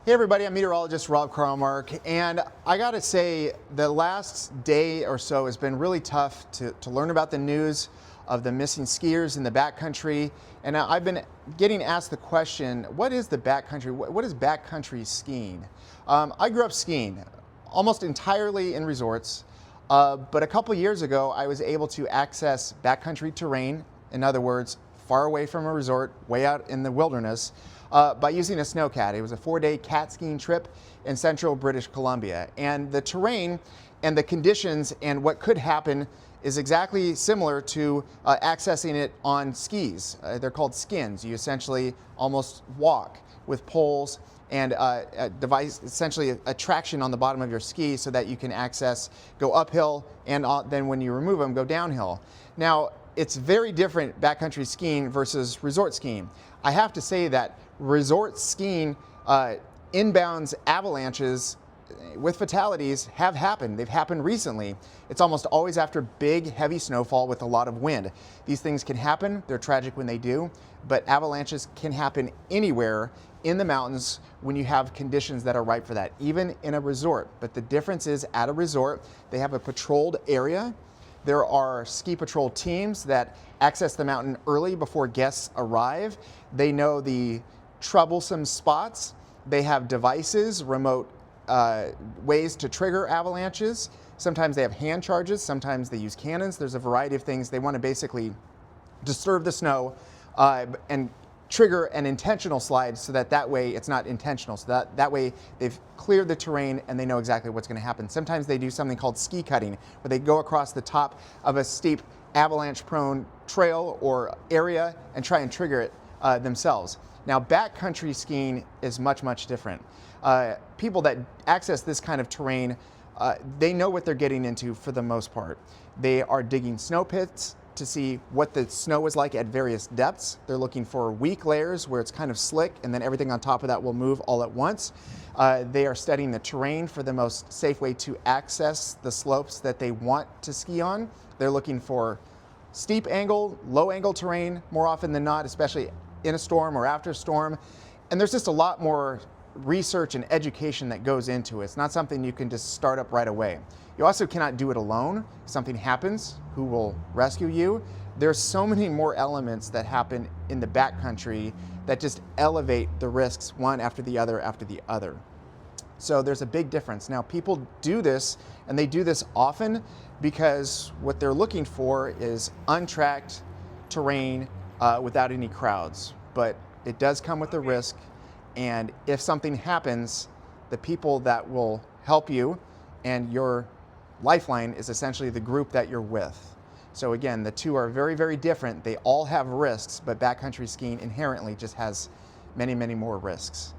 Hey everybody, I'm Meteorologist Rob Carlmark, and I gotta say the last day or so has been really tough to learn about the news of the missing skiers in the backcountry. And I've been getting asked the question, what is the backcountry? What is backcountry skiing? I grew up skiing almost entirely in resorts, but a couple years ago I was able to access backcountry terrain, in other words, far away from a resort, way out in the wilderness, by using a snowcat. It was a 4-day cat skiing trip in central British Columbia. And the terrain and the conditions and what could happen is exactly similar to accessing it on skis. They're called skins. You essentially almost walk with poles and a device, essentially a traction on the bottom of your ski so that you can go uphill, and then when you remove them, go downhill. Now, it's very different backcountry skiing versus resort skiing. I have to say that resort skiing, inbounds avalanches with fatalities have happened. They've happened recently. It's almost always after big, heavy snowfall with a lot of wind. These things can happen. They're tragic when they do, but avalanches can happen anywhere in the mountains when you have conditions that are right for that, even in a resort. But the difference is, at a resort, they have a patrolled area. There are ski patrol teams that access the mountain early before guests arrive. They know the troublesome spots. They have devices, remote ways to trigger avalanches. Sometimes they have hand charges, sometimes they use cannons. There's a variety of things. They want to basically disturb the snow and trigger an intentional slide so that way it's not intentional. So that way they've cleared the terrain and they know exactly what's going to happen. Sometimes they do something called ski cutting, where they go across the top of a steep avalanche-prone trail or area and try and trigger it themselves. Now, backcountry skiing is much, much different. People that access this kind of terrain, they know what they're getting into for the most part. They are digging snow pits to see what the snow is like at various depths. They're looking for weak layers where it's kind of slick and then everything on top of that will move all at once. They are studying the terrain for the most safe way to access the slopes that they want to ski on. They're looking for steep angle, low angle terrain more often than not, especially in a storm or after a storm. And there's just a lot more research and education that goes into it. It's not something you can just start up right away. You also cannot do it alone. If something happens, who will rescue you? There's so many more elements that happen in the backcountry that just elevate the risks one after the other after the other. So there's a big difference. Now, people do this, and they do this often because what they're looking for is untracked terrain without any crowds. But it does come with a risk, and if something happens, the people that will help you and your lifeline is essentially the group that you're with. So again, the two are very, very different. They all have risks, but backcountry skiing inherently just has many, many more risks.